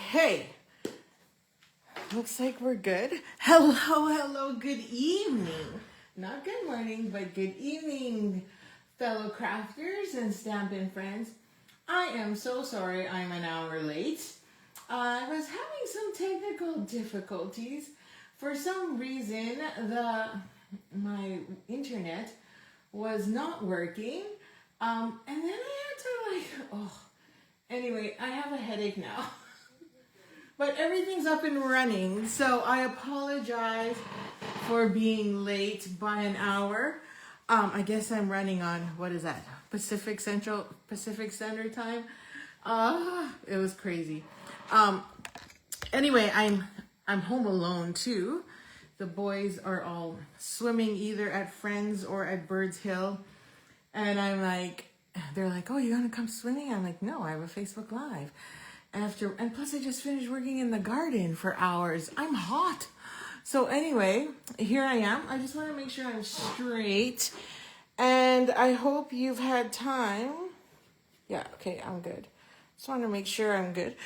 Okay, looks like we're good. Hello, good evening. Not good morning, but good evening, fellow crafters and Stampin' friends. I am so sorry I'm an hour late. I was having some technical difficulties. For some reason, my internet was not working. And then I had to anyway, I have a headache now. But everything's up and running, so I apologize for being late by an hour. I guess I'm running on, what is that, Pacific Standard Time? It was crazy. Anyway, I'm home alone too. The boys are all swimming either at Friends or at Birds Hill. And they're like, oh, you gonna come swimming? I'm like, no, I have a Facebook Live. And plus I just finished working in the garden for hours. I'm hot. So anyway, here I am. I just want to make sure I'm straight. And I hope you've had time. Yeah, okay, I'm good. Just want to make sure I'm good.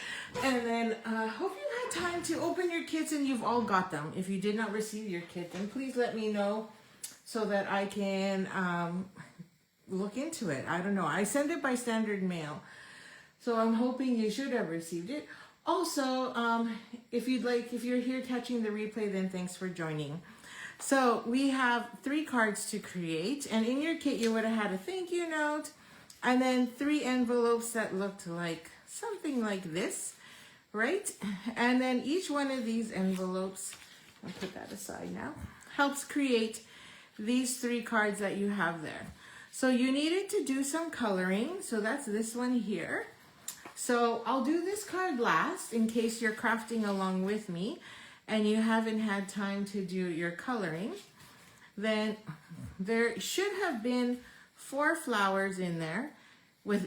And then hope you had time to open your kits and you've all got them. If you did not receive your kit, then please let me know so that I can look into it. I don't know. I send it by standard mail. So I'm hoping you should have received it. Also, if you're here catching the replay, then thanks for joining. So we have 3 cards to create, and in your kit you would have had a thank you note, and then 3 envelopes that looked like something like this, right? And then each one of these envelopes, I'll put that aside now, helps create these 3 cards that you have there. So you needed to do some coloring, so that's this one here. So I'll do this card last in case you're crafting along with me and you haven't had time to do your coloring. Then there should have been 4 flowers in there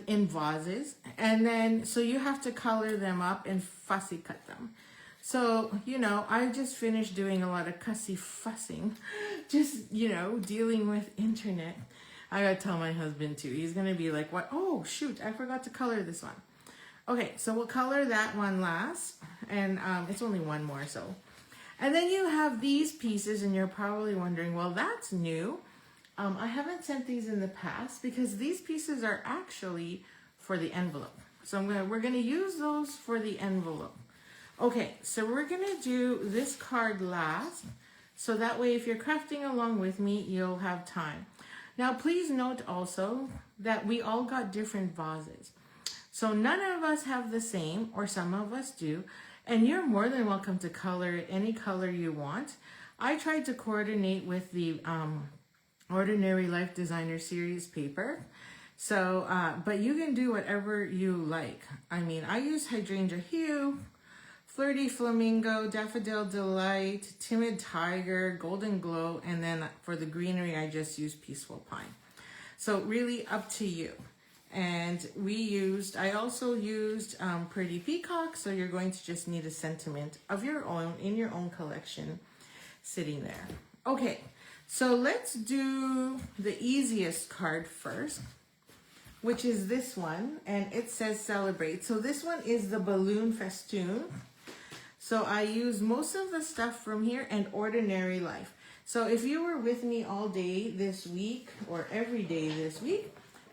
in vases. And then, so you have to color them up and fussy cut them. So, I just finished doing a lot of fussing, just, dealing with internet. I gotta tell my husband too. He's gonna be like, what? Oh, shoot, I forgot to color this one. Okay, so we'll color that one last, and it's only one more, so. And then you have these pieces, and you're probably wondering, well, that's new. I haven't sent these in the past because these pieces are actually for the envelope. So we're gonna use those for the envelope. Okay, so we're gonna do this card last, so that way if you're crafting along with me, you'll have time. Now, please note also that we all got different vases. So none of us have the same, or some of us do, and you're more than welcome to color any color you want. I tried to coordinate with the Ordinary Life Designer Series paper, so but you can do whatever you like. I mean, I use Hydrangea Hue, Flirty Flamingo, Daffodil Delight, Timid Tiger, Golden Glow, and then for the greenery I just use Peaceful Pine. So really up to you. And I also used Pretty Peacock, so you're going to just need a sentiment of your own, in your own collection, sitting there. Okay, so let's do the easiest card first, which is this one, and it says Celebrate. So this one is the balloon festoon. So I use most of the stuff from here and Ordinary Life. So if you were with me all day this week, or every day this week,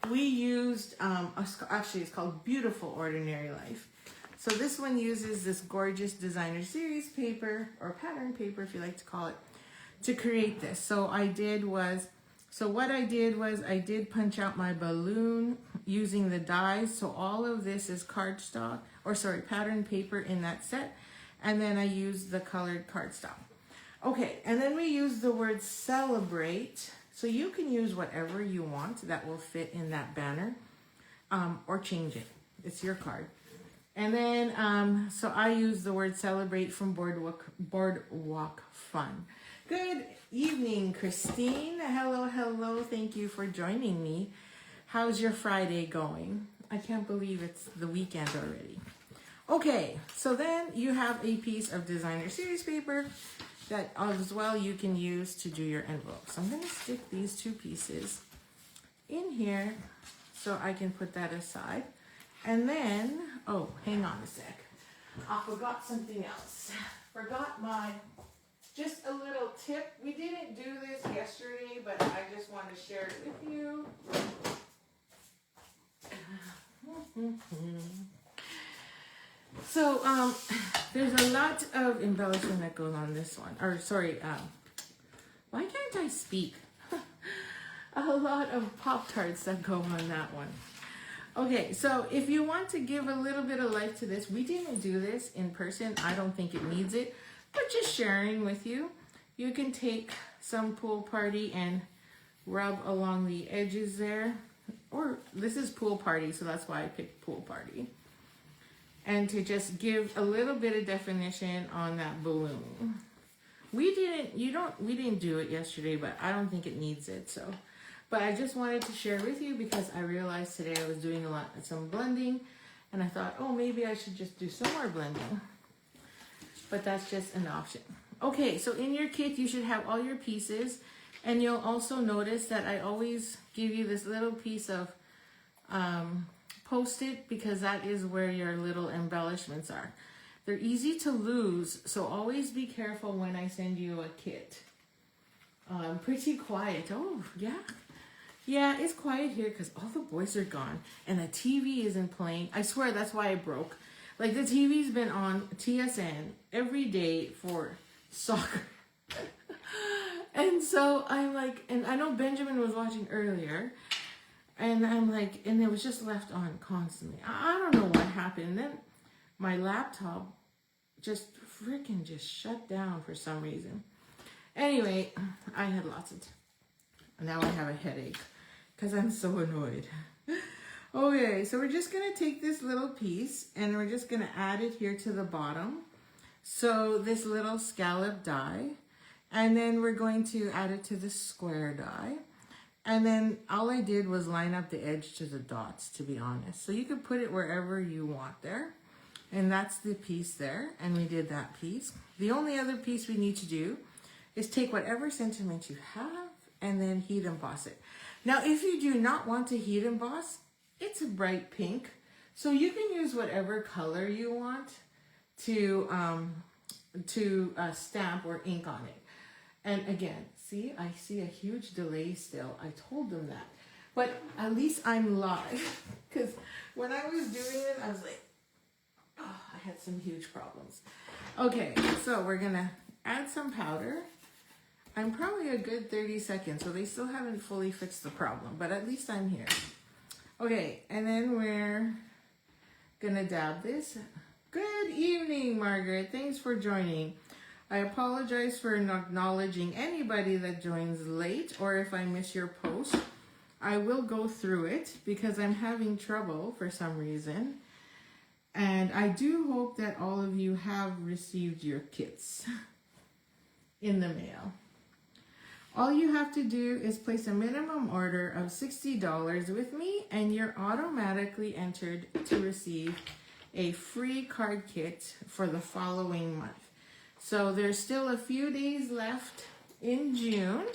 we used, actually it's called Beautiful Ordinary Life. So this one uses this gorgeous designer series paper, or pattern paper if you like to call it, to create this. So what I did was I did punch out my balloon using the dies. So all of this is pattern paper in that set. And then I used the colored cardstock. Okay, and then we use the word celebrate. So you can use whatever you want that will fit in that banner, or change it. It's your card. And then, so I use the word celebrate from Boardwalk Fun. Good evening, Christine. Hello. Thank you for joining me. How's your Friday going? I can't believe it's the weekend already. Okay, so then you have a piece of designer series paper that as well you can use to do your envelope. So I'm going to stick these 2 pieces in here so I can put that aside. And then, oh, hang on a sec. I forgot something else. Forgot my, just a little tip. We didn't do this yesterday, but I just want to share it with you. So, there's a lot of embellishment that goes on this one. Or, sorry, why can't I speak? A lot of Pop-Tarts that go on that one. Okay, so if you want to give a little bit of life to this, we didn't do this in person. I don't think it needs it, but just sharing with you. You can take some Pool Party and rub along the edges there. Or this is Pool Party, so that's why I picked Pool Party. And to just give a little bit of definition on that balloon. We didn't do it yesterday, but I don't think it needs it, so. But I just wanted to share with you because I realized today I was doing some blending, and I thought, oh, maybe I should just do some more blending. But that's just an option. Okay, so in your kit, you should have all your pieces, and you'll also notice that I always give you this little piece of Post-it because that is where your little embellishments are. They're easy to lose, so always be careful when I send you a kit. Pretty quiet. Oh, yeah. Yeah, it's quiet here because all the boys are gone and the TV isn't playing. I swear that's why I broke. Like the TV's been on TSN every day for soccer. And so I'm like, and I know Benjamin was watching earlier, and I'm like, and it was just left on constantly. I don't know what happened. And then my laptop just freaking just shut down for some reason. Anyway, I had lots of now I have a headache because I'm so annoyed. Okay, so we're just going to take this little piece and we're just going to add it here to the bottom. So this little scallop die, and then we're going to add it to the square die. And then all I did was line up the edge to the dots, to be honest. So you can put it wherever you want there. And that's the piece there, and we did that piece. The only other piece we need to do is take whatever sentiment you have and then heat emboss it. Now, if you do not want to heat emboss, it's a bright pink. So you can use whatever color you want to stamp or ink on it. And again, see, I see a huge delay still. I told them that. But at least I'm live. Because when I was doing it, I was like, oh, I had some huge problems. Okay, so we're going to add some powder. I'm probably a good 30 seconds, so they still haven't fully fixed the problem, but at least I'm here. Okay, and then we're gonna dab this. Good evening, Margaret. Thanks for joining. I apologize for not acknowledging anybody that joins late, or if I miss your post. I will go through it because I'm having trouble for some reason. And I do hope that all of you have received your kits in the mail. All you have to do is place a minimum order of $60 with me and you're automatically entered to receive a free card kit for the following month. So there's still a few days left in June.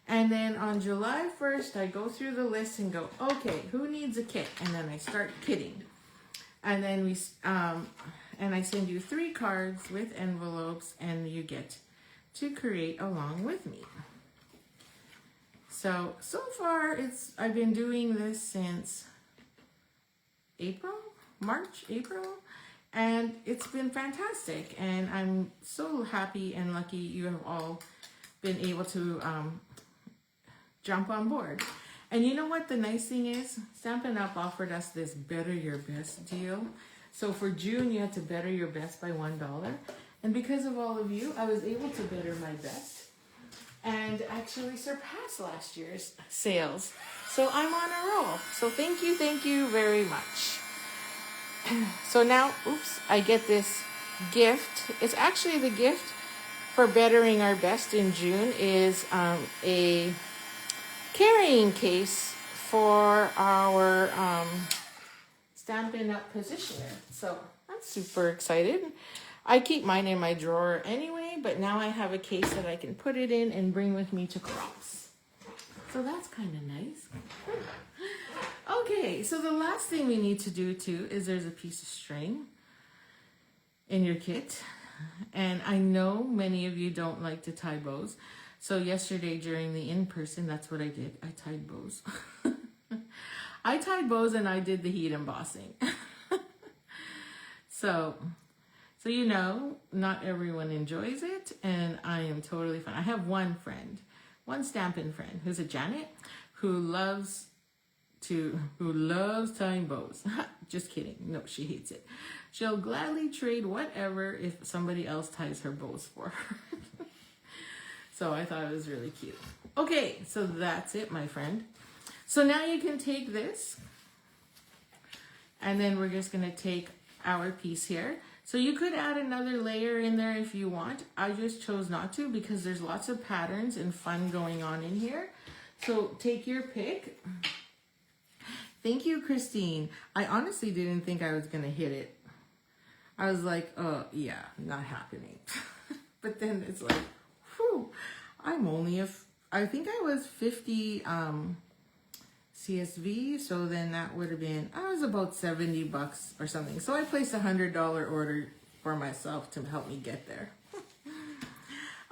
And then on July 1st, I go through the list and go, okay, who needs a kit? And then I start kitting. And then and I send you 3 cards with envelopes and you get to create along with me. So far I've been doing this since March, April, and it's been fantastic. And I'm so happy and lucky you have all been able to jump on board. And you know what the nice thing is? Stampin' Up! Offered us this Better Your Best deal. So for June, you had to better your best by $1. And because of all of you, I was able to better my best and actually surpass last year's sales. So I'm on a roll. So thank you very much. So now, oops, I get this gift. It's actually the gift for bettering our best in June is a carrying case for our Stampin' Up! Positioner. So I'm super excited. I keep mine in my drawer anyway, but now I have a case that I can put it in and bring with me to crops. So that's kind of nice. Okay, so the last thing we need to do too is there's a piece of string. in your kit. And I know many of you don't like to tie bows. So yesterday during the in-person, that's what I did. I tied bows. I tied bows and I did the heat embossing. So you know, not everyone enjoys it, and I am totally fine. I have one friend, one Stampin' friend, who's a Janet, who loves tying bows. Just kidding. No, she hates it. She'll gladly trade whatever if somebody else ties her bows for her. So I thought it was really cute. Okay, so that's it, my friend. So now you can take this, and then we're just gonna take our piece here. So you could add another layer in there if you want. I just chose not to because there's lots of patterns and fun going on in here. So take your pick. Thank you, Christine. I honestly didn't think I was gonna hit it. I was like, oh yeah, not happening. But then it's like, whew, I'm only I think I was 50 CSV, so then that would have been, I was about $70 or something. So I placed a $100 order for myself to help me get there.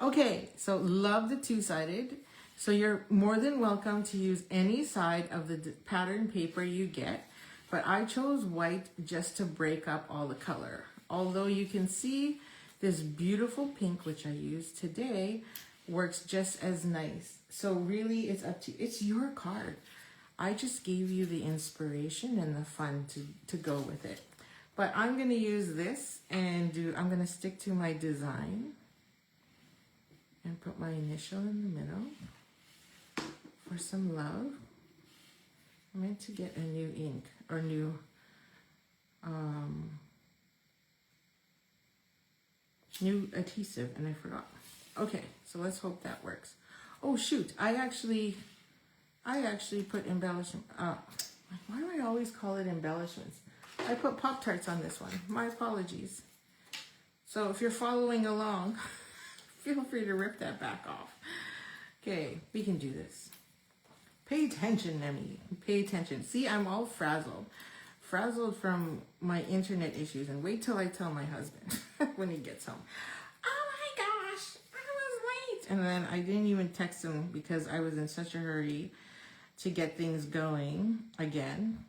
Okay, so love the two-sided. So you're more than welcome to use any side of the pattern paper you get, but I chose white just to break up all the color. Although you can see this beautiful pink, which I used today, works just as nice. So really it's up to you. It's your card. I just gave you the inspiration and the fun to go with it. But I'm gonna use this and I'm gonna stick to my design and put my initial in the middle for some love. I meant to get a new ink or new adhesive and I forgot. Okay, so let's hope that works. Oh shoot, I actually put embellishment. Why do I always call it embellishments? I put Pop-Tarts on this one. My apologies. So if you're following along, feel free to rip that back off. Okay, we can do this. Pay attention, Nemi. Pay attention. See, I'm all frazzled. Frazzled from my internet issues. And wait till I tell my husband when he gets home. Oh my gosh, I was late. And then I didn't even text him because I was in such a hurry to get things going again.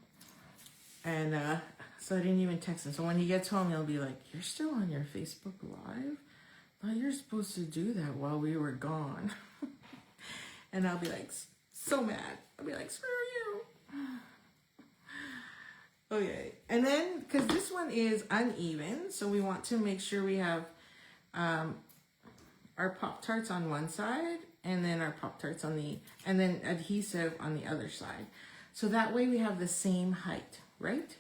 And so I didn't even text him. So when he gets home, he'll be like, you're still on your Facebook Live? Thought you're supposed to do that while we were gone. And I'll be like, so mad. I'll be like, screw you. Okay. And then, because this one is uneven, so we want to make sure we have our Pop-Tarts on one side and then our Pop-Tarts on and then adhesive on the other side. So that way we have the same height, right?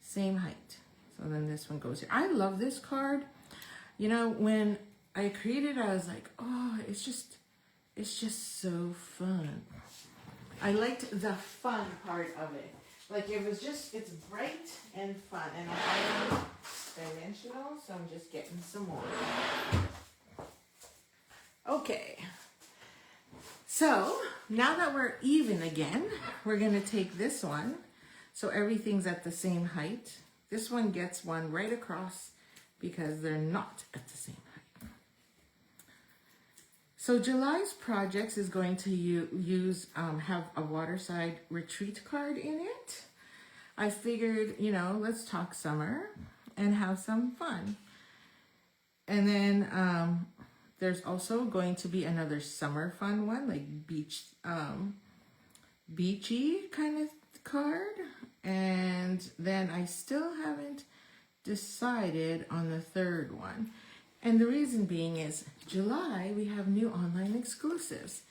Same height. So then this one goes here. I love this card. You know, when I created it, I was like, oh, it's just so fun. I liked the fun part of it. Like it's bright and fun. And I'm dimensional, so I'm just getting some more. Okay. So now that we're even again, we're gonna take this one. So everything's at the same height. This one gets one right across because they're not at the same height. So July's projects is going to have a Waterside retreat card in it. I figured, you know, let's talk summer and have some fun. And then there's also going to be another summer fun one, like beachy kind of card. And then I still haven't decided on the third one. And the reason being is July, we have new online exclusives.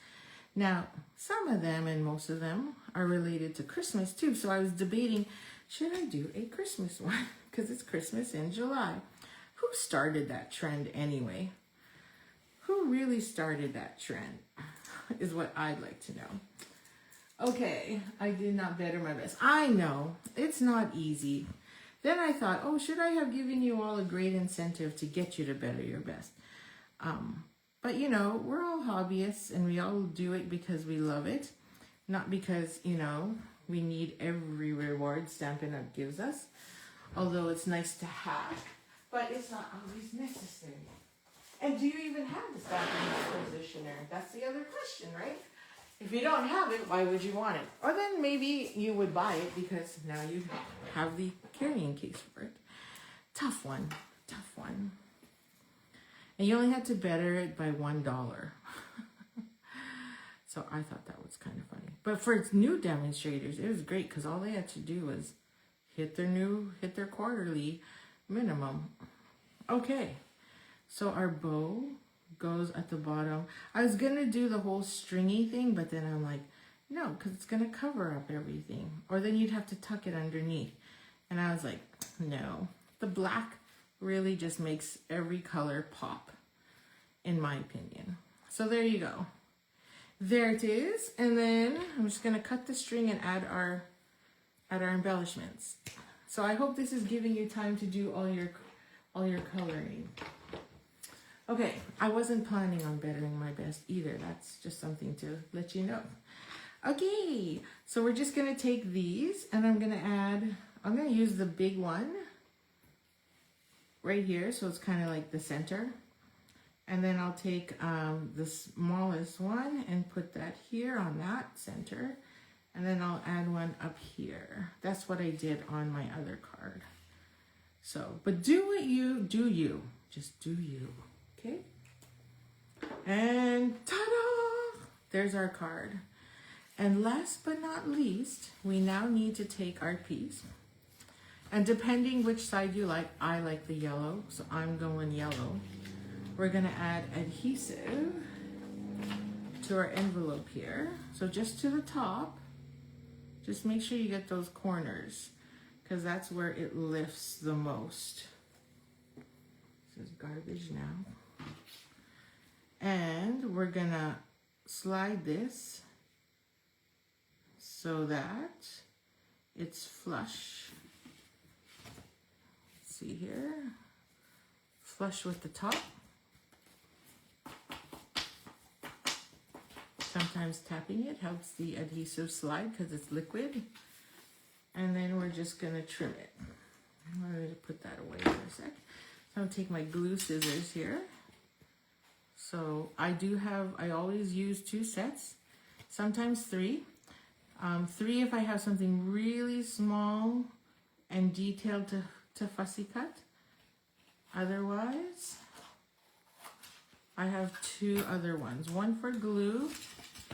Now, some of them and most of them are related to Christmas too. So I was debating, should I do a Christmas one? Because it's Christmas in July. Who started that trend anyway? Who really started that trend is what I'd like to know. Okay, I did not better my best. I know, it's not easy. Then I thought, oh, should I have given you all a great incentive to get you to better your best? But you know, we're all hobbyists and we all do it because we love it. Not because, you know, we need every reward Stampin' Up! Gives us. Although it's nice to have. but it's not always necessary. And do you even have the stacking positioner? That's the other question, right? If you don't have it, why would you want it? Or then maybe you would buy it because now you have the carrying case for it. Tough one, tough one. And you only had to better it by $1. So I thought that was kind of funny. But for its new demonstrators, it was great because all they had to do was hit their quarterly minimum. Okay, so our bow goes at the bottom. I was gonna do the whole stringy thing, but then I'm like, no, because it's gonna cover up everything. Or then you'd have to tuck it underneath. And I was like, no. The black really just makes every color pop, in my opinion. So there you go. There it is. And then I'm just gonna cut the string and add our embellishments. So I hope this is giving you time to do all your coloring. Okay, I wasn't planning on bettering my best either. That's just something to let you know. Okay, so we're just gonna take these and I'm gonna use the big one right here, so it's kind of like the center. And then I'll take the smallest one and put that here on that center. And then I'll add one up here. That's what I did on my other card. So, but do what you do, just do you, okay? And ta-da! There's our card. And last but not least, we now need to take our piece. And depending which side you like, I like the yellow, so I'm going yellow. We're gonna add adhesive to our envelope here. So just to the top, just make sure you get those corners because that's where it lifts the most. This is garbage now. And we're gonna slide this so that it's flush. See here, flush with the top. Sometimes tapping it helps the adhesive slide because it's liquid. And then we're just gonna trim it. I'm going to put that away for a sec. So I'm gonna take my glue scissors here. So I always use 2 sets, sometimes 3. 3 if I have something really small and detailed to fussy cut. Otherwise, I have 2 other ones. One for glue,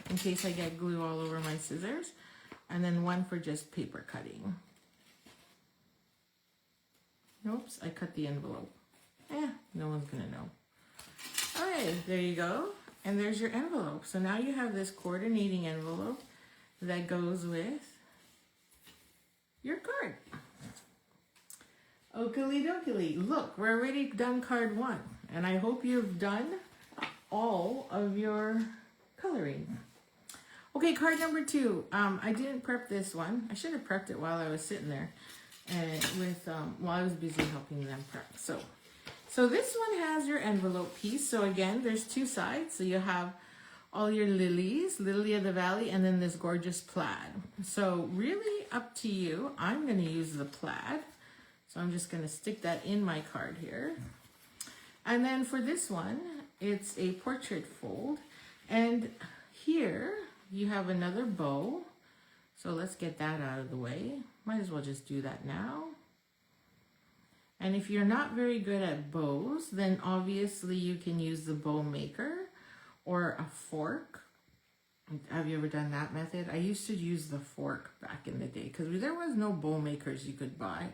in case I get glue all over my scissors, and then one for just paper cutting. Oops, I cut the envelope. No one's gonna know. All right, there you go. And there's your envelope. So now you have this coordinating envelope that goes with your card. Oakley dokley. Look, we're already done card 1. And I hope you've done all of your coloring. Okay, card number 2. I didn't prep this one. I should have prepped it while I was sitting there and while I was busy helping them prep. So this one has your envelope piece. So again, there's 2 sides. So you have all your lilies, lily of the valley, and then this gorgeous plaid. So really up to you. I'm going to use the plaid. So I'm just going to stick that in my card here. And then for this one, it's a portrait fold. And here you have another bow. So let's get that out of the way. Might as well just do that now. And if you're not very good at bows, then obviously you can use the bow maker or a fork. Have you ever done that method? I used to use the fork back in the day because there was no bow makers you could buy.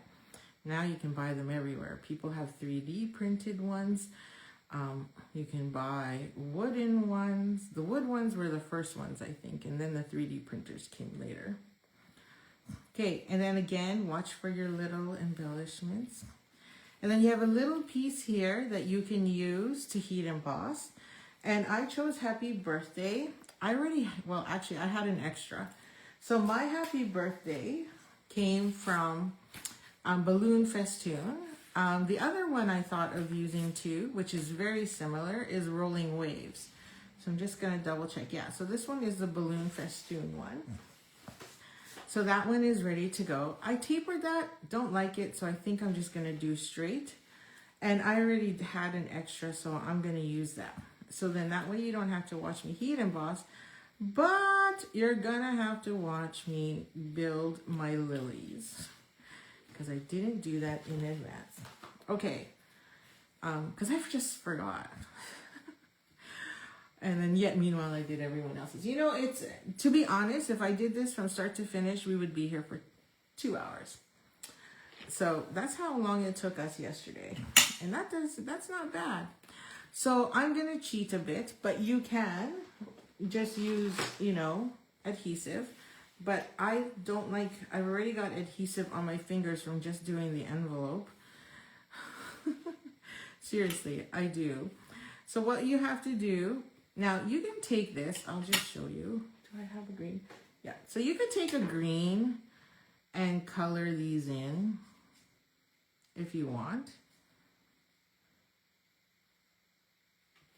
Now you can buy them everywhere. People have 3D printed ones. You can buy wooden ones. The wood ones were the first ones, I think, and then the 3D printers came later. Okay, and then again, watch for your little embellishments. And then you have a little piece here that you can use to heat emboss. And I chose Happy Birthday. I had an extra. So my Happy Birthday came from Balloon Festoon. The other one I thought of using too, which is very similar, is Rolling Waves. So I'm just going to double check. Yeah, so this one is the Balloon Festoon one. So that one is ready to go. I tapered that, don't like it, so I think I'm just going to do straight. And I already had an extra, so I'm going to use that. So then that way you don't have to watch me heat emboss, but you're going to have to watch me build my lilies, because I didn't do that in advance. Okay, because I just forgot. And then yet, meanwhile, I did everyone else's. You know, it's, to be honest, if I did this from start to finish, we would be here for 2 hours. So that's how long it took us yesterday. And that's not bad. So I'm going to cheat a bit, but you can just use, you know, adhesive. But I don't like, I've already got adhesive on my fingers from just doing the envelope. Seriously, I do. So what you have to do, now you can take this, I'll just show you. Do I have a green? Yeah, so you could take a green and color these in if you want.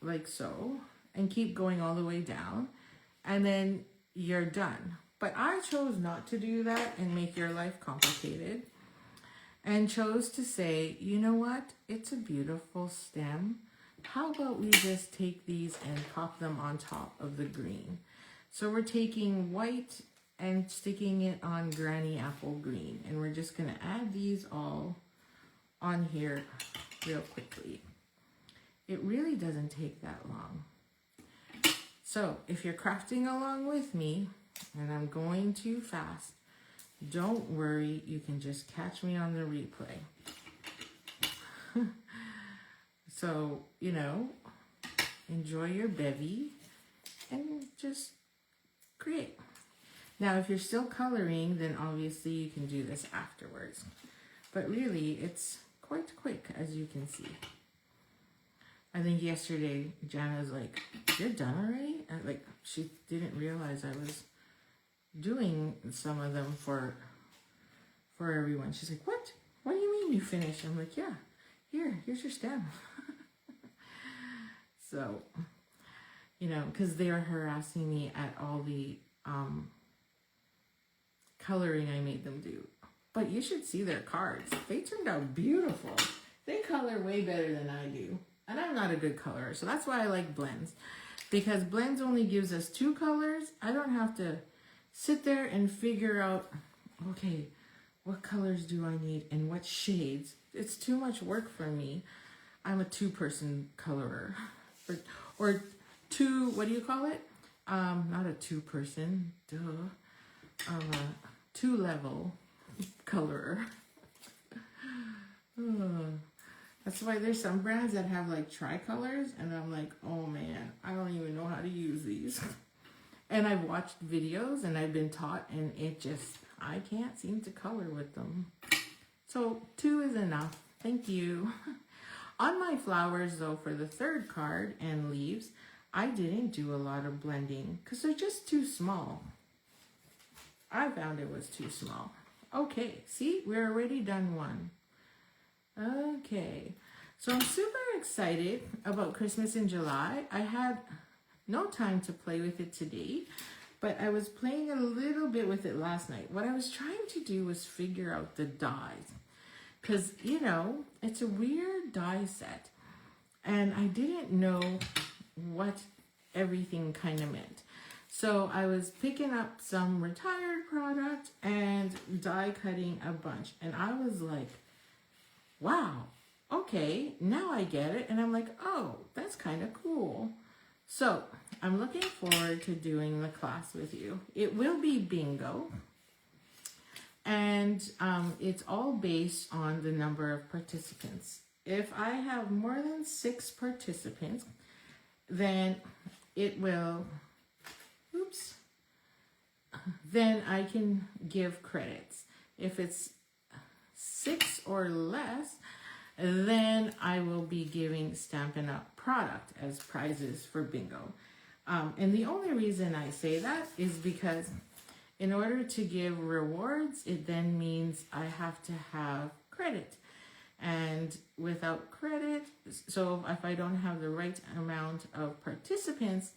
Like so, and keep going all the way down, and then you're done. But I chose not to do that and make your life complicated, and chose to say, you know what, it's a beautiful stem. How about we just take these and pop them on top of the green? So we're taking white and sticking it on Granny Apple green, and we're just going to add these all on here real quickly. It really doesn't take that long. So if you're crafting along with me and I'm going too fast, don't worry, you can just catch me on the replay. So, you know, enjoy your bevy and just create. Now, if you're still coloring, then obviously you can do this afterwards. But really, it's quite quick, as you can see. I think yesterday, Jana was like, you're done already? And like, she didn't realize I was doing some of them for everyone. She's like, what? What do you mean you finished? I'm like, yeah, here's your stem. So, you know, because they are harassing me at all the coloring I made them do. But you should see their cards. They turned out beautiful. They color way better than I do. And I'm not a good colorer, so that's why I like blends. Because blends only gives us 2 colors. I don't have to sit there and figure out, okay, what colors do I need and what shades. It's too much work for me. I'm a 2-person colorer. Or 2, what do you call it? Not a 2-person, duh. I'm a 2-level colorer. That's why there's some brands that have like tricolors, and I'm like, oh man, I don't even know how to use these. And I've watched videos and I've been taught, and it just, I can't seem to color with them. So 2 is enough. Thank you. On my flowers though, for the 3rd card and leaves, I didn't do a lot of blending because they're just too small. I found it was too small. Okay, see, we're already done 1. Okay, so I'm super excited about Christmas in July. I had no time to play with it today, but I was playing a little bit with it last night. What I was trying to do was figure out the dies, because, you know, it's a weird die set, and I didn't know what everything kind of meant. So I was picking up some retired product and die cutting a bunch, and I was like, wow, okay, now I get it. And I'm like, oh, that's kind of cool. So I'm looking forward to doing the class with you. It will be bingo. And it's all based on the number of participants. If I have more than 6 participants, then it will, then I can give credits. If it's 6 or less, then I will be giving Stampin' Up! Product as prizes for bingo. And the only reason I say that is because in order to give rewards, it then means I have to have credit. And without credit, so if I don't have the right amount of participants,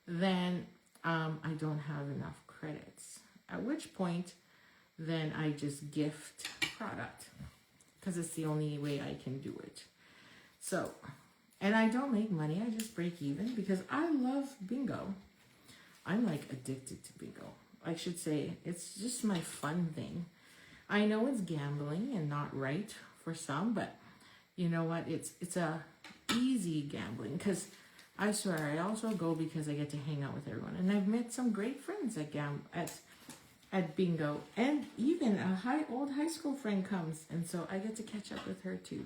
then I don't have enough credits. At which point, then I just gift product, because it's the only way I can do it. So, and I don't make money, I just break even because I love bingo. I'm like addicted to bingo. I should say it's just my fun thing. I know it's gambling and not right for some, but you know what? It's a easy gambling because I swear I also go because I get to hang out with everyone, and I've met some great friends at bingo, and even a old high school friend comes, and so I get to catch up with her too.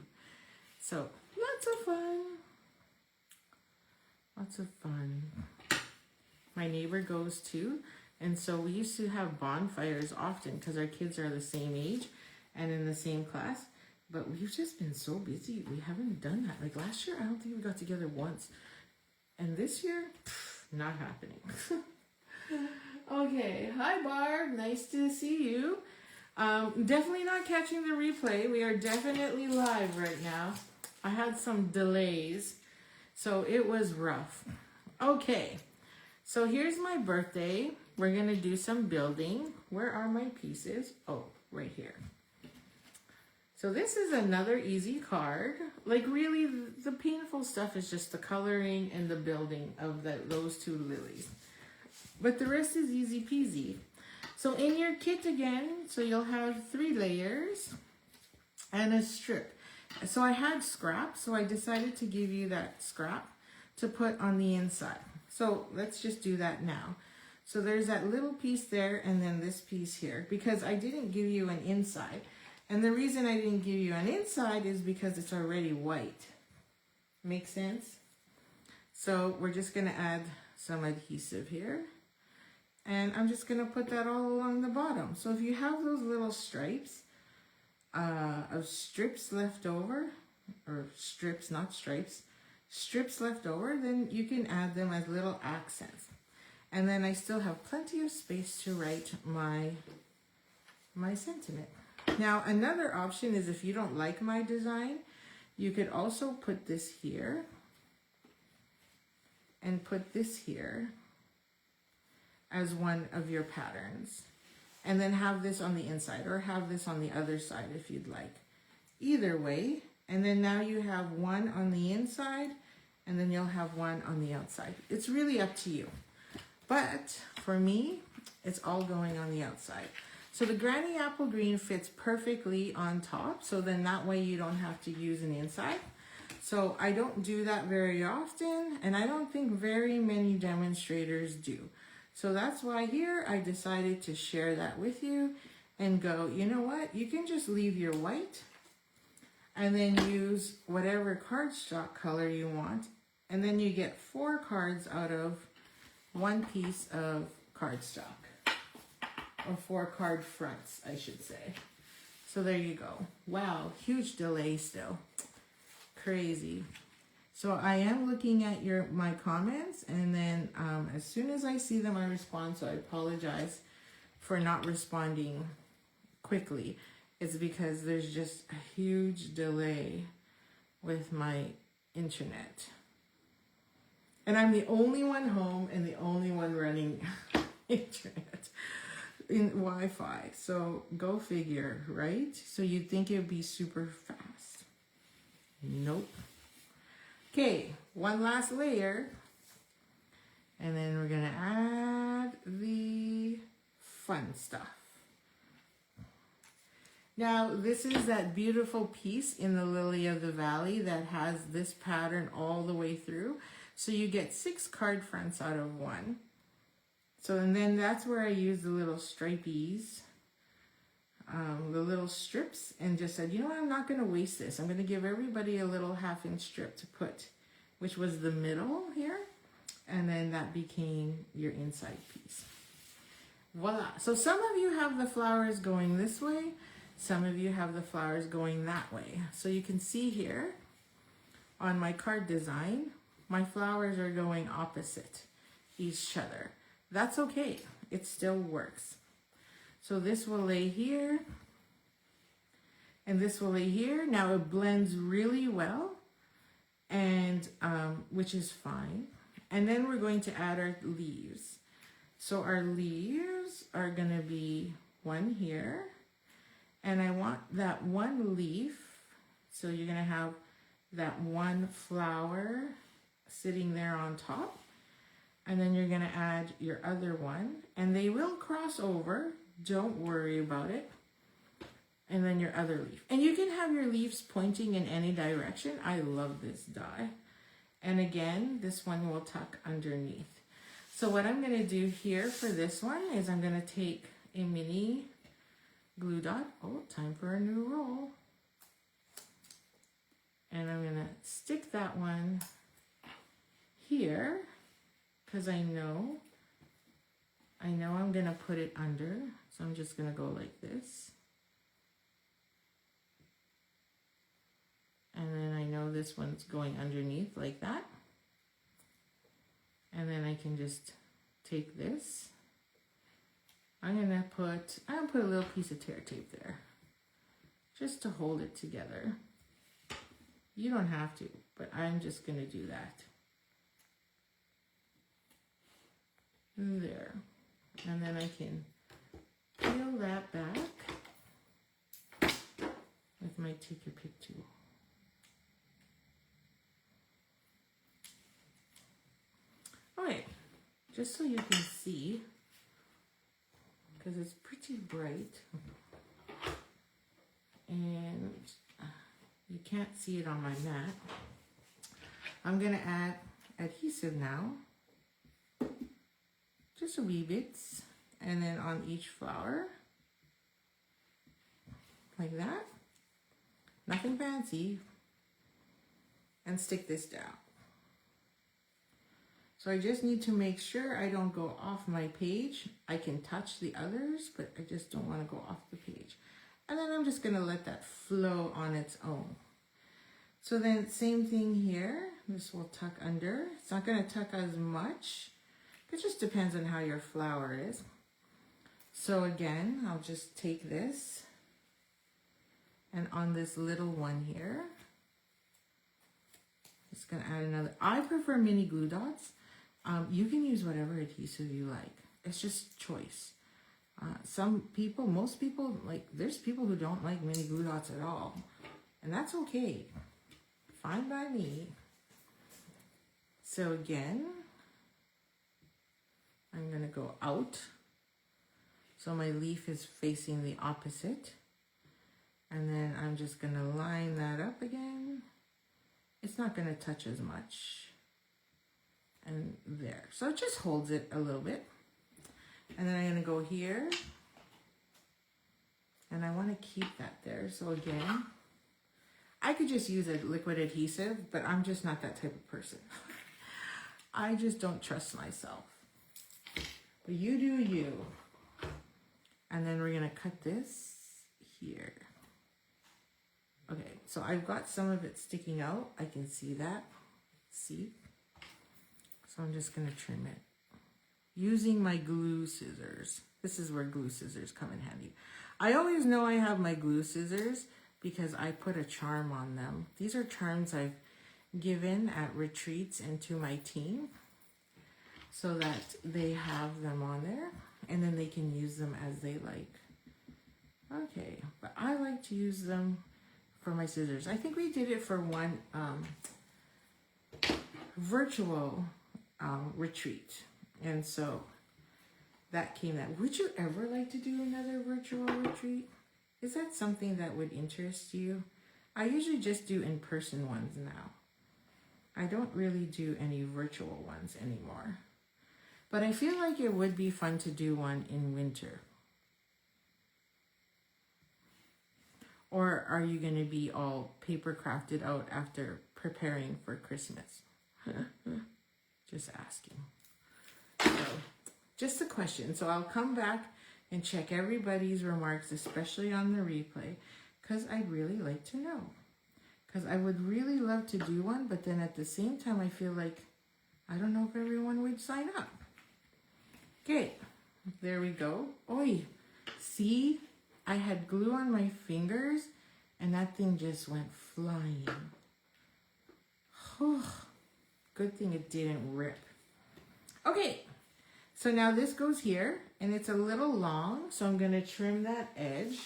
So lots of fun. Lots of fun. My neighbor goes too, and so we used to have bonfires often because our kids are the same age and in the same class. But we've just been so busy. We haven't done that. Like last year, I don't think we got together once. And this year, not happening. Okay. Hi, Barb. Nice to see you. Definitely not catching the replay. We are definitely live right now. I had some delays, so it was rough. Okay. So here's my birthday. We're going to do some building. Where are my pieces? Oh, right here. So this is another easy card. Like really, the painful stuff is just the coloring and the building of those two lilies. But the rest is easy peasy. So in your kit again, so you'll have 3 layers and a strip. So I had scrap, so I decided to give you that scrap to put on the inside. So let's just do that now. So there's that little piece there and then this piece here because I didn't give you an inside. And the reason I didn't give you an inside is because it's already white. Make sense? So we're just going to add some adhesive here. And I'm just going to put that all along the bottom. So if you have those little stripes of strips left over, or strips, not stripes, strips left over, then you can add them as little accents. And then I still have plenty of space to write my sentiment. Now, another option is if you don't like my design, you could also put this here and put this here as one of your patterns. And then have this on the inside or have this on the other side if you'd like. Either way. And then now you have one on the inside and then you'll have one on the outside. It's really up to you. But for me, it's all going on the outside. So the Granny Apple Green fits perfectly on top. So then that way you don't have to use an inside. So I don't do that very often. And I don't think very many demonstrators do. So that's why here I decided to share that with you and go, you know what? You can just leave your white and then use whatever cardstock color you want. And then you get 4 cards out of 1 piece of cardstock. Or 4 card fronts, I should say. So there you go. Wow, huge delay still. Crazy. So I am looking at my comments, and then as soon as I see them, I respond. So I apologize for not responding quickly. It's because there's just a huge delay with my internet. And I'm the only one home and the only one running internet. In Wi-Fi, so go figure, right? So you'd think it would be super fast. Nope. Okay, one last layer, and then we're gonna add the fun stuff. Now this is that beautiful piece in the Lily of the Valley that has this pattern all the way through. So you get 6 card fronts out of 1. So, and then that's where I use the little stripies, the little strips, and just said, you know what, I'm not going to waste this. I'm going to give everybody a little 1/2-inch strip to put, which was the middle here. And then that became your inside piece. Voila. So some of you have the flowers going this way. Some of you have the flowers going that way. So you can see here on my card design, my flowers are going opposite each other. That's okay. It still works. So this will lay here. And this will lay here. Now it blends really well. And which is fine. And then we're going to add our leaves. So our leaves are going to be one here. And I want that one leaf. So you're going to have that one flower sitting there on top. And then you're gonna add your other one, and they will cross over. Don't worry about it. And then your other leaf. And you can have your leaves pointing in any direction. I love this die. And again, this one will tuck underneath. So what I'm gonna do here for this one is I'm gonna take a mini glue dot. Oh, time for a new roll. And I'm gonna stick that one here because I know I'm gonna put it under. So I'm just gonna go like this. And then I know this one's going underneath like that. And then I can just take this. I'm gonna put a little piece of tear tape there just to hold it together. You don't have to, but I'm just gonna do that. There. And then I can peel that back with my take your pick tool. Okay, just so you can see, because it's pretty bright, and you can't see it on my mat. I'm gonna add adhesive now, just a wee bits, and then on each flower, like that, nothing fancy, and stick this down. So I just need to make sure I don't go off my page. I can touch the others, but I just don't want to go off the page. And then I'm just gonna let that flow on its own. So then same thing here, this will tuck under. It's not gonna tuck as much. It just depends on how your flower is. So again, I'll just take this and on this little one here, just gonna add another. I prefer mini glue dots. You can use whatever adhesive you like. It's just choice. Most people, like, there's people who don't like mini glue dots at all. And that's okay. Fine by me. So again, I'm gonna go out. So my leaf is facing the opposite. And then I'm just gonna line that up again. It's not gonna touch as much. And there. So it just holds it a little bit. And then I'm gonna go here. And I wanna keep that there. So again, I could just use a liquid adhesive, but I'm just not that type of person. I just don't trust myself. But you do you. And then we're gonna cut this here. Okay, so I've got some of it sticking out. I can see that. See? So I'm just gonna trim it. Using my glue scissors. This is where glue scissors come in handy. I always know I have my glue scissors because I put a charm on them. These are charms I've given at retreats and to my team so that they have them on there and then they can use them as they like. Okay, but I like to use them for my scissors. I think we did it for one virtual retreat, and so that came out. Would you ever like to do another virtual retreat? Is that something that would interest you? I usually just do in-person ones now. I don't really do any virtual ones anymore. But I feel like it would be fun to do one in winter. Or are you going to be all paper crafted out after preparing for Christmas? Just asking. So, just a question. So I'll come back and check everybody's remarks, especially on the replay, because I'd really like to know. Because I would really love to do one, but then at the same time, I feel like I don't know if everyone would sign up. Okay, there we go. Oi, see? I had glue on my fingers, and that thing just went flying. Good thing it didn't rip. Okay, so now this goes here, and it's a little long, so I'm going to trim that edge.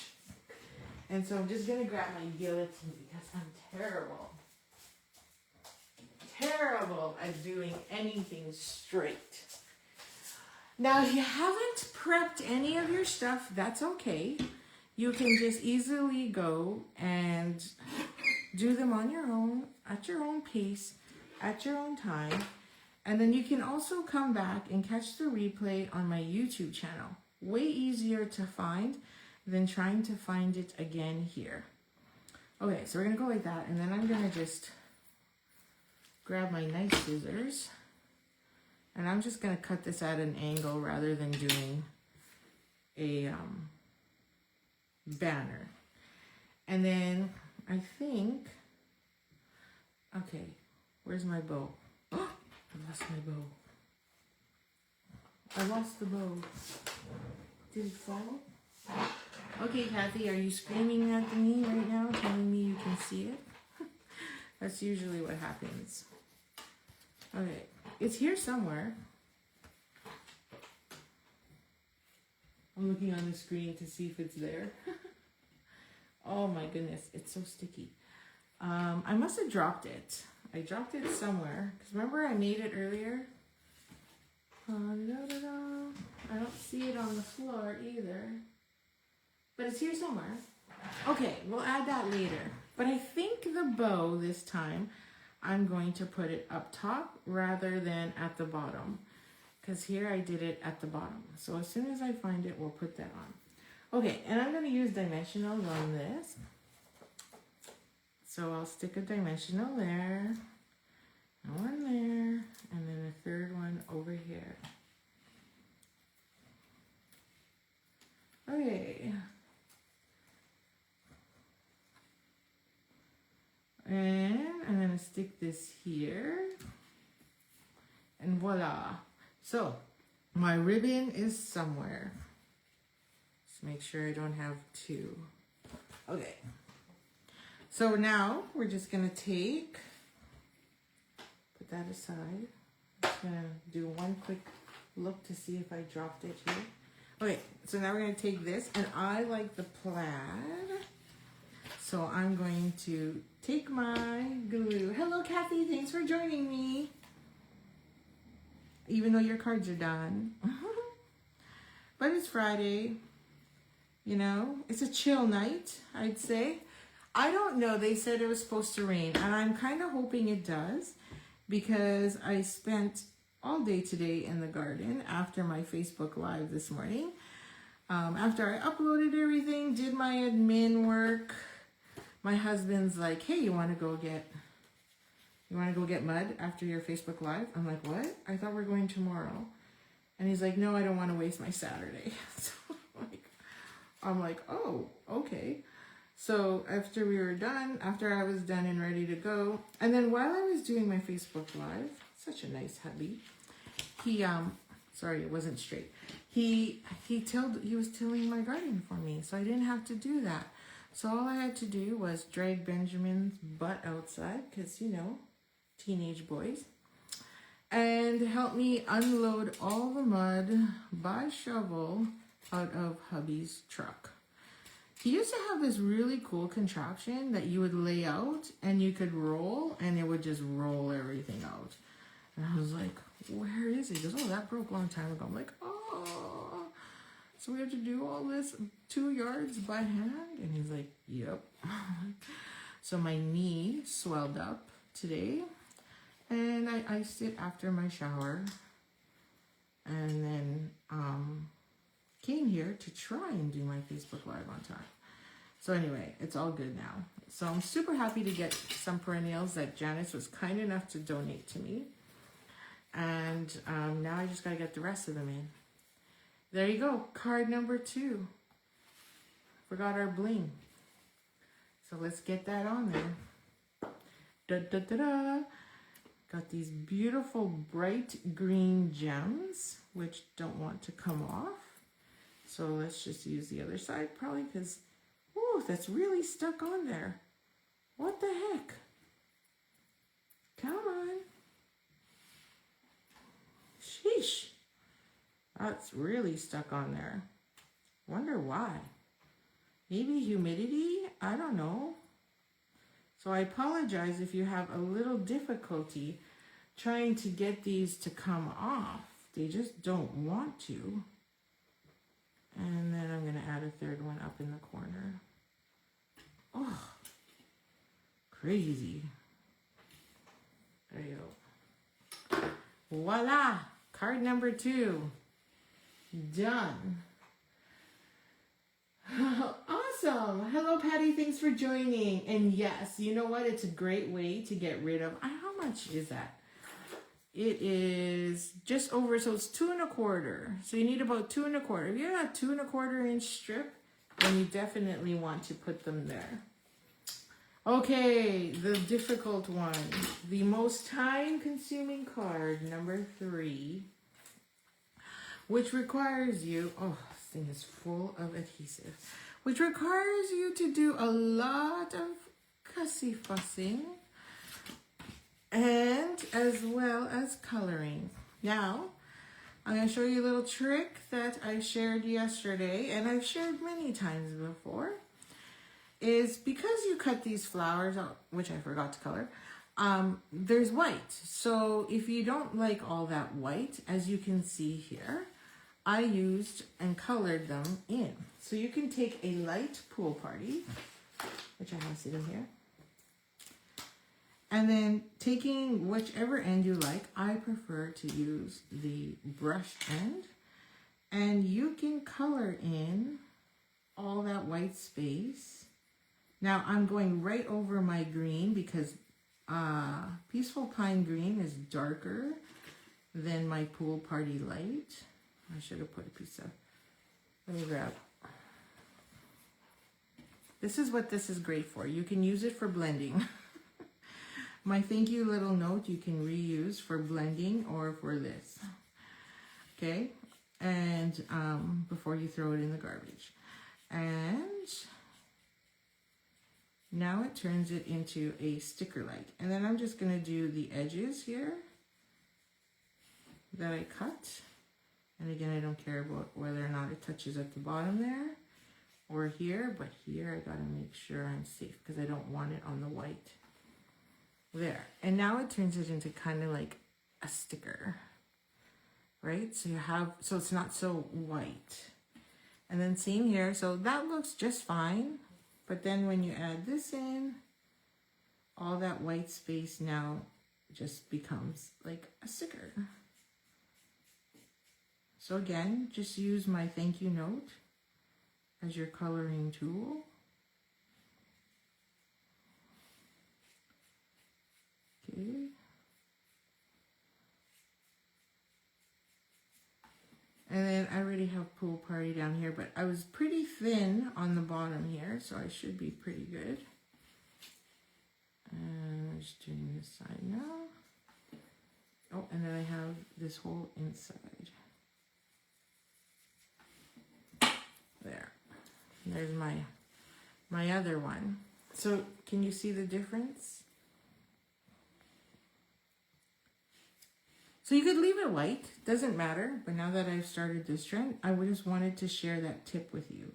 And so I'm just going to grab my guillotine because I'm terrible. terrible at doing anything straight. Now, if you haven't prepped any of your stuff, that's okay. You can just easily go and do them on your own, at your own pace, at your own time. And then you can also come back and catch the replay on my YouTube channel. Way easier to find than trying to find it again here. Okay, so we're gonna go like that, and then I'm gonna just grab my nice scissors, and I'm just gonna cut this at an angle rather than doing a banner. And then I think, okay, where's my bow? Oh, I lost my bow. I lost the bow. Did it fall? Okay, Kathy, are you screaming at me right now, telling me you can see it? That's usually what happens. Okay, it's here somewhere. I'm looking on the screen to see if it's there. Oh my goodness, it's so sticky. I must have dropped it. I dropped it somewhere. Because remember I made it earlier? I don't see it on the floor either. But it's here somewhere. Okay, we'll add that later. But I think the bow this time, I'm going to put it up top rather than at the bottom. Because here I did it at the bottom. So as soon as I find it, we'll put that on. Okay, and I'm going to use dimensional on this. So I'll stick a dimensional there, one there, and then a third one over here. Okay. And I'm going to stick this here. And voila. So, my ribbon is somewhere. Just make sure I don't have two. Okay. So now we're just going to put that aside. I'm just going to do one quick look to see if I dropped it here. Okay, so now we're going to take this, and I like the plaid. So I'm going to take my glue. Hello, Kathy. Thanks for joining me. Even though your cards are done. But it's Friday. You know, it's a chill night, I'd say. I don't know. They said it was supposed to rain, and I'm kind of hoping it does because I spent all day today in the garden after my Facebook Live this morning. After I uploaded everything, did my admin work. My husband's like, hey, you want to go get mud after your Facebook Live? I'm like, what? I thought we're going tomorrow. And he's like, no, I don't want to waste my Saturday. So I'm like, oh, okay. So after I was done and ready to go, and then while I was doing my Facebook Live, such a nice hubby, he, sorry, it wasn't straight. He was tilling my garden for me, so I didn't have to do that. So all I had to do was drag Benjamin's butt outside, because, you know, teenage boys, and help me unload all the mud by shovel out of hubby's truck. He used to have this really cool contraption that you would lay out and you could roll, and it would just roll everything out. And I was like, where is it? He goes, oh, that broke a long time ago. I'm like, oh, so we have to do all this 2 yards by hand? And he's like, yep. So my knee swelled up today, and I iced it after my shower, and then came here to try and do my Facebook Live on time. So anyway, it's all good now. So I'm super happy to get some perennials that Janice was kind enough to donate to me. And now I just got to get the rest of them in. There you go. Card number 2. Forgot our bling. So let's get that on there. Da, da, da, da. Got these beautiful bright green gems, which don't want to come off. So let's just use the other side probably, because, ooh, that's really stuck on there. What the heck? Come on. Sheesh. That's really stuck on there. Wonder why. Maybe humidity? I don't know. So I apologize if you have a little difficulty trying to get these to come off. They just don't want to. And then I'm going to add a third one up in the corner. Oh, crazy. There you go. Voila! Card number 2. Done. Awesome. Hello, Patty. Thanks for joining. And yes, you know what? It's a great way to get rid of... How much is that? It is just over, so it's 2 1/4. So you need about 2 1/4. If you have a 2 1/4 inch strip, then you definitely want to put them there. Okay, the difficult one. The most time-consuming card, number 3, which requires you... Oh, this thing is full of adhesive. Which requires you to do a lot of cussy fussing. And as well as coloring. Now, I'm going to show you a little trick that I shared yesterday, and I've shared many times before, is because you cut these flowers out, which I forgot to color, there's white. So if you don't like all that white, as you can see here, I used and colored them in. So you can take a light pool party, which I have sitting here, and then taking whichever end you like, I prefer to use the brush end. And you can color in all that white space. Now I'm going right over my green because Peaceful Pine Green is darker than my Pool Party Light. I should have put a piece of... Let me grab. This is what this is great for. You can use it for blending. My thank you little note you can reuse for blending or for this. Okay? And before you throw it in the garbage. And now it turns it into a sticker light. And then I'm just going to do the edges here that I cut. And again, I don't care about whether or not it touches at the bottom there or here. But here I got to make sure I'm safe because I don't want it on the white. There. And now it turns it into kind of like a sticker, right? So you have, so it's not so white. And then same here. So that looks just fine. But then when you add this in, all that white space now just becomes like a sticker. So again, just use my thank you note as your coloring tool. Okay. And then I already have Pool Party down here, but I was pretty thin on the bottom here, so I should be pretty good. And I'm just doing this side now. Oh, and then I have this whole inside. There. And there's my other one. So can you see the difference? So you could leave it white, doesn't matter, but now that I've started this trend, I just wanted to share that tip with you.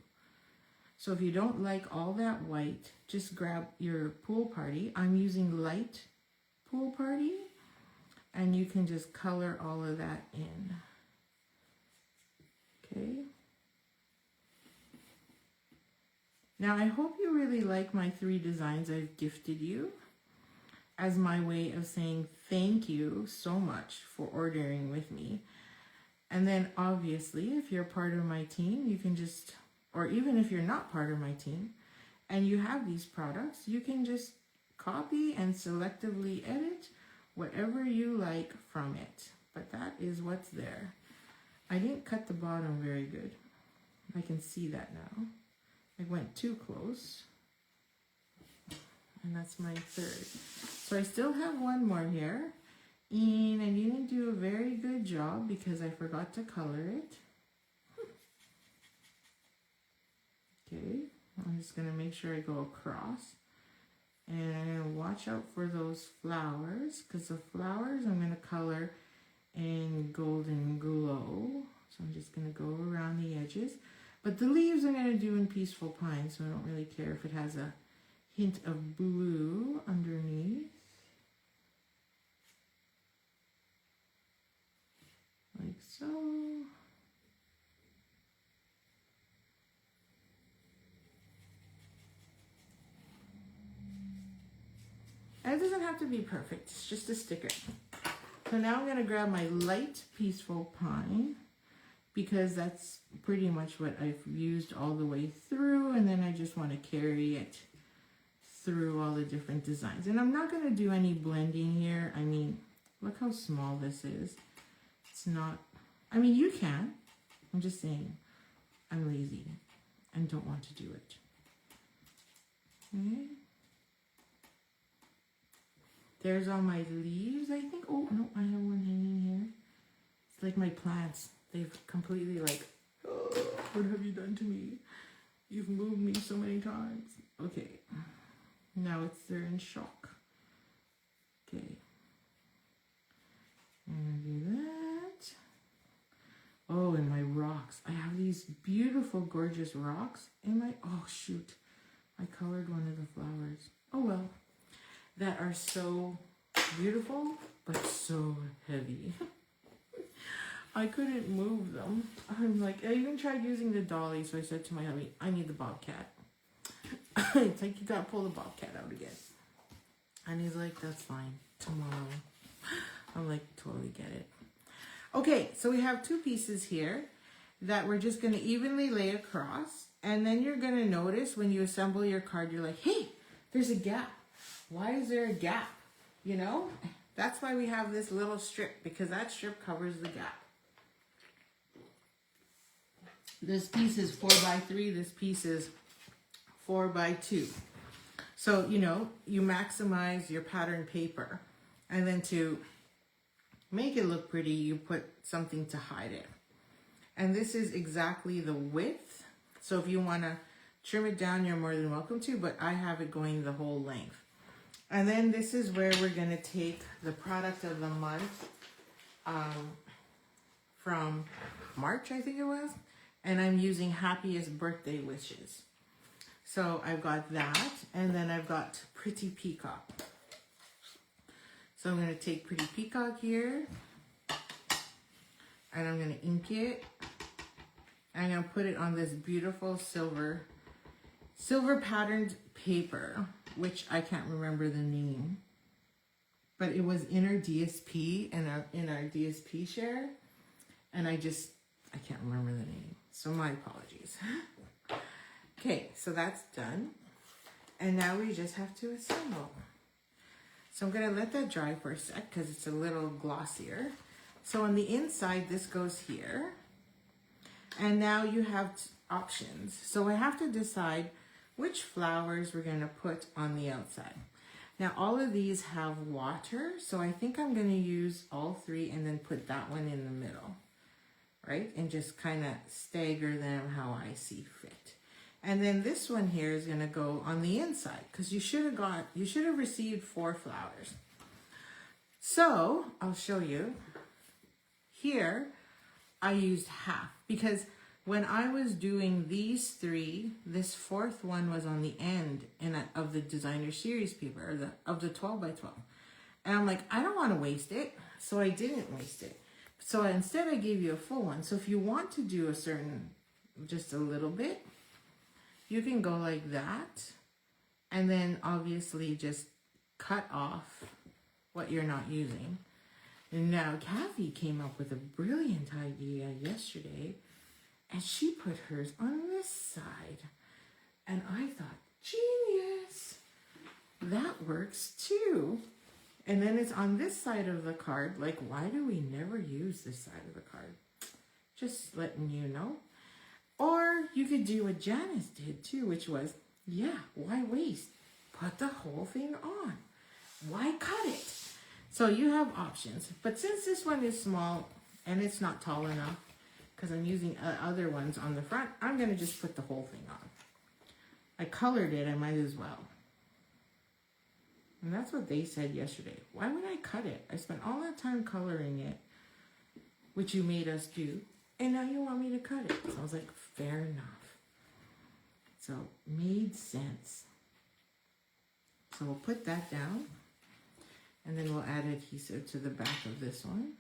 So if you don't like all that white, just grab your Pool Party. I'm using light Pool Party, and you can just color all of that in. Okay. Now I hope you really like my 3 designs I've gifted you, as my way of saying thank you so much for ordering with me. And then obviously, if you're part of my team, you can just, or even if you're not part of my team, and you have these products, you can just copy and selectively edit whatever you like from it. But that is what's there. I didn't cut the bottom very good. I can see that now. I went too close. And that's my 3rd. So I still have one more here. And I didn't do a very good job because I forgot to color it. Okay, I'm just going to make sure I go across. And I'm going to watch out for those flowers, because the flowers I'm going to color in Golden Glow. So I'm just going to go around the edges. But the leaves I'm going to do in Peaceful Pine, so I don't really care if it has a hint of blue underneath. And it doesn't have to be perfect, it's just a sticker. So now I'm going to grab my light Peaceful Pine, because that's pretty much what I've used all the way through, and then I just want to carry it through all the different designs. And I'm not going to do any blending here. I mean, look how small this is. It's not, I mean, you can. I'm just saying, I'm lazy and don't want to do it. Okay. There's all my leaves, I think. Oh, no, I have one hanging here. It's like my plants. They've completely like, oh, what have you done to me? You've moved me so many times. Okay. Now they're in shock. Okay. I'm gonna do that. Oh, and my rocks. I have these beautiful, gorgeous rocks in my, oh shoot. I colored one of the flowers. Oh well. That are so beautiful, but so heavy. I couldn't move them. I'm like, I even tried using the dolly, so I said to my hubby, I need the bobcat. It's like, you gotta pull the bobcat out again. And he's like, that's fine, tomorrow. I'm like, totally get it. Okay, so we have two pieces here that we're just gonna evenly lay across. And then you're gonna notice when you assemble your card, you're like, hey, there's a gap. Why is there a gap? You know, that's why we have this little strip, because that strip covers the gap. This piece is 4x3, this piece is 4x2. So, you know, you maximize your pattern paper, and then to make it look pretty, you put something to hide it. And this is exactly the width. So if you want to trim it down, you're more than welcome to, but I have it going the whole length. And then this is where we're going to take the product of the month from March, I think it was. And I'm using Happiest Birthday Wishes. So I've got that. And then I've got Pretty Peacock. So I'm going to take Pretty Peacock here. And I'm going to ink it. And I'm going to put it on this beautiful silver patterned paper, which I can't remember the name, but it was in our DSP and in our DSP share, and I can't remember the name, so my apologies. Okay, so that's done, and now we just have to assemble. So I'm gonna let that dry for a sec because it's a little glossier. So on the inside, this goes here, and now you have options. So I have to decide which flowers we're going to put on the outside. Now all of these have water, so I think I'm going to use all three and then put that one in the middle, right? And just kind of stagger them how I see fit. And then this one here is going to go on the inside, because you should have received 4 flowers. So I'll show you. Here I used half, because when I was doing these 3, this 4th one was on the end of the designer series paper, or of the 12x12. And I'm like, I don't want to waste it. So I didn't waste it. So instead I gave you a full one. So if you want to do just a little bit, you can go like that. And then obviously just cut off what you're not using. And now Kathy came up with a brilliant idea yesterday. And she put hers on this side. And I thought, genius, that works too. And then it's on this side of the card. Like, why do we never use this side of the card? Just letting you know. Or you could do what Janice did too, which was, yeah, why waste? Put the whole thing on. Why cut it? So you have options. But since this one is small and it's not tall enough, because I'm using other ones on the front, I'm going to just put the whole thing on. I colored it, I might as well. And that's what they said yesterday. Why would I cut it? I spent all that time coloring it, which you made us do, and now you want me to cut it. So I was like, fair enough. So, made sense. So we'll put that down, and then we'll add adhesive to the back of this one.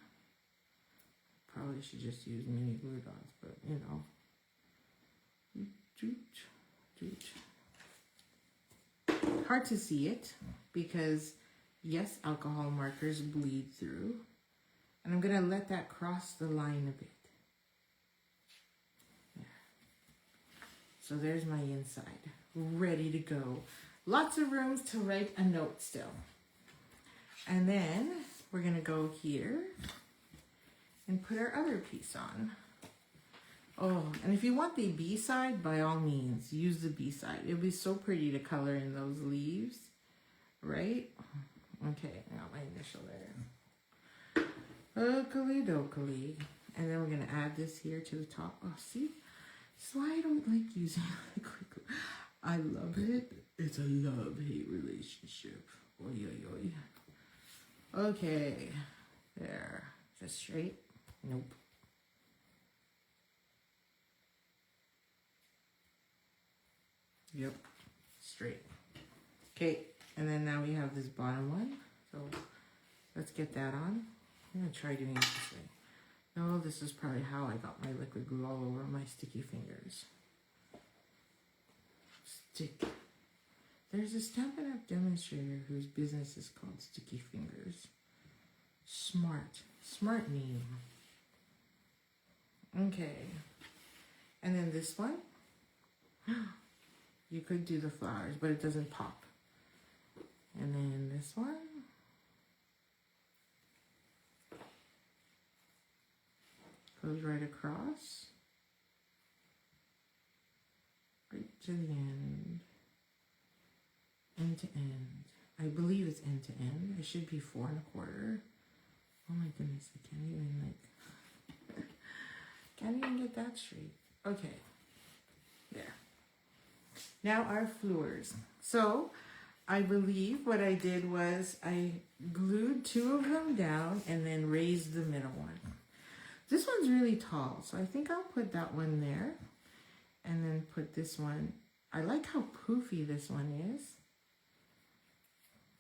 Probably should just use mini glue dots, but you know. Hard to see it because Yes, alcohol markers bleed through. And I'm gonna let that cross the line a bit. There. So there's my inside, ready to go. Lots of rooms to write a note still. And then we're gonna go here and put our other piece on. Oh, and if you want the B-side, by all means, use the B-side. It'll be so pretty to color in those leaves, right? Okay, I got my initial there. Oakley dokley. And then we're gonna add this here to the top. Oh, see? That's why I don't like using liquid glue. I love it. It's a love-hate relationship. Oy, oy, oy. Okay, there. Just straight? Nope. Yep, straight. Okay, and then now we have this bottom one. So let's get that on. I'm gonna try doing it this way. No, this is probably how I got my liquid glue all over my sticky fingers. Stick. There's a Stampin' Up! Demonstrator whose business is called Sticky Fingers. Smart. Smart name. Okay. And then this one. You could do the flowers, but it doesn't pop. And then this one. Goes right across. Right to the end. End to end. I believe it's end to end. It should be 4 1/4. Oh my goodness, I can't even can't even get that straight. Okay. There. Now our fleurs. So I believe what I did was I glued 2 of them down and then raised the middle one. This one's really tall, so I think I'll put that one there and then put this one. I like how poofy this one is.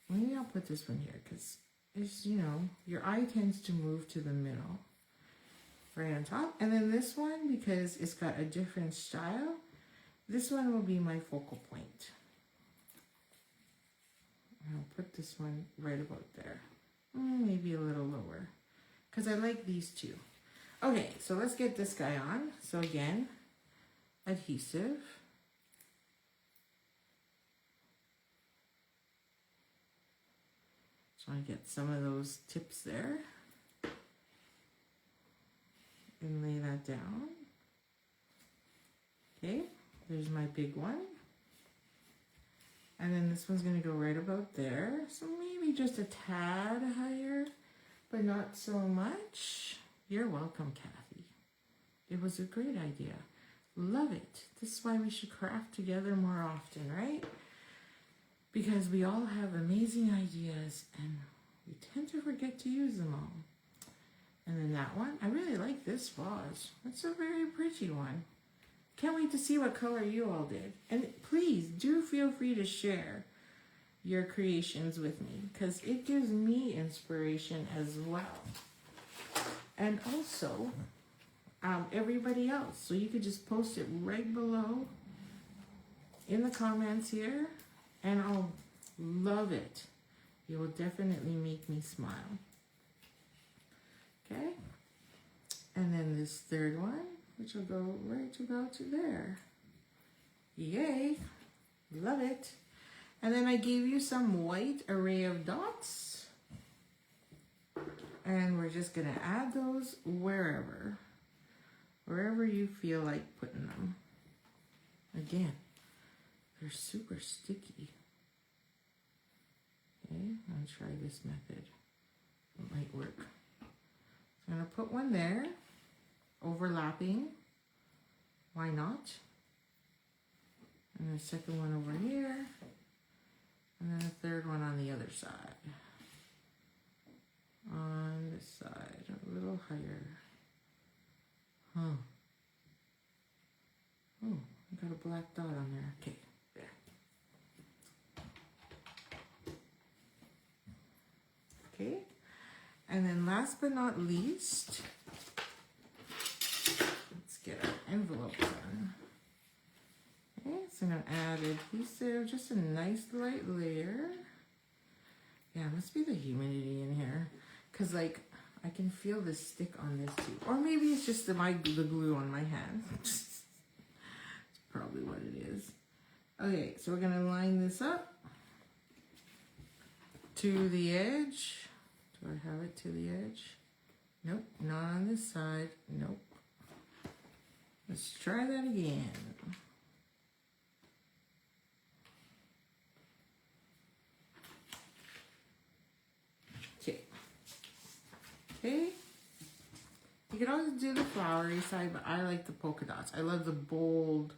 Maybe I'll put this one here because it's, you know, your eye tends to move to the middle. Right on top. And then this one, because it's got a different style, this one will be my focal point. I'll put this one right about there. Maybe a little lower because I like these two. Okay, so let's get this guy on. So again, adhesive. So I get some of those tips there. And lay that down. Okay, there's my big one. And then this one's gonna go right about there. So maybe just a tad higher, but not so much. You're welcome, Kathy. It was a great idea. Love it. This is why we should craft together more often, right? Because we all have amazing ideas and we tend to forget to use them all. And then that one, I really like this vase. It's a very pretty one. Can't wait to see what color you all did. And please do feel free to share your creations with me because it gives me inspiration as well. And also everybody else. So you could just post it right below in the comments here and I'll love it. It will definitely make me smile. Okay, and then this third one, which will go right about to there. Yay, love it. And then I gave you some white array of dots. And we're just gonna add those wherever you feel like putting them. Again, they're super sticky. Okay, I'll try this method. It might work. I'm going to put one there, overlapping, why not? And the second one over here, and then a third one on the other side. On this side, a little higher. Oh, I got a black dot on there. Okay, there. Okay. And then last but not least, let's get our envelope done. Okay, so I'm going to add adhesive, just a nice light layer. Yeah, it must be the humidity in here. Because, like, I can feel the stick on this too. Or maybe it's just the glue on my hand. It's probably what it is. Okay, so we're going to line this up to the edge. Do I have it to the edge? Nope, not on this side. Nope. Let's try that again. Okay. Okay. You can always do the flowery side, but I like the polka dots. I love the bold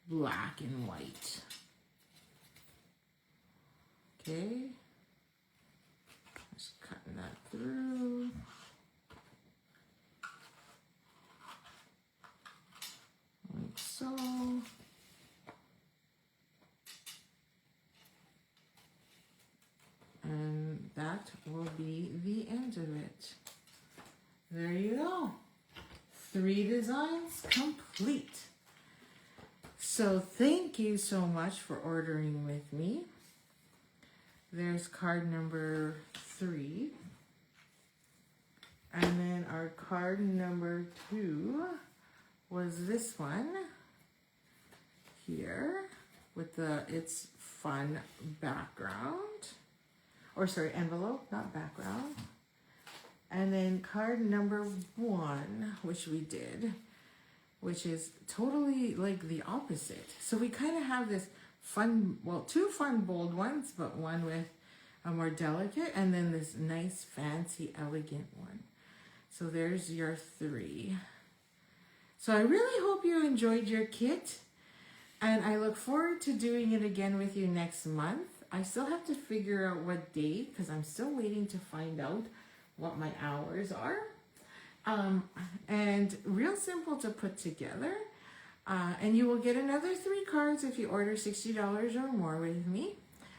black and white. Okay. Just cutting that through. Like so. And that will be the end of it. There you go. 3 designs complete. So thank you so much for ordering with me. There's card number 3. And then our card number 2 was this one here with the It's Fun background. Or sorry, envelope, not background. And then card number 1, which we did, which is totally like the opposite. So we kind of have this fun, well, 2 fun bold ones, but one with a more delicate, and then this nice fancy elegant one. So there's your 3. So I really hope you enjoyed your kit, and I look forward to doing it again with you next month. I still have to figure out what date, because I'm still waiting to find out what my hours are. And real simple to put together. And you will get another 3 cards if you order $60 or more with me.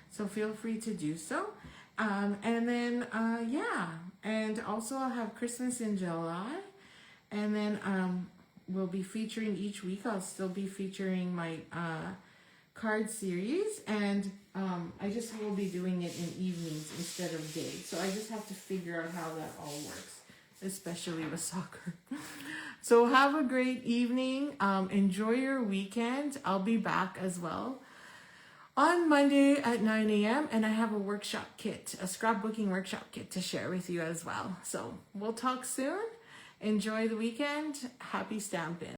So feel free to do so. And then, yeah. And also I'll have Christmas in July. And then we'll be featuring each week. I'll still be featuring my card series. And I just will be doing it in evenings instead of days. So I just have to figure out how that all works, especially with soccer. So have a great evening. Enjoy your weekend. I'll be back as well on Monday at 9 a.m. And I have a workshop kit, a scrapbooking workshop kit to share with you as well. So we'll talk soon. Enjoy the weekend. Happy stamping.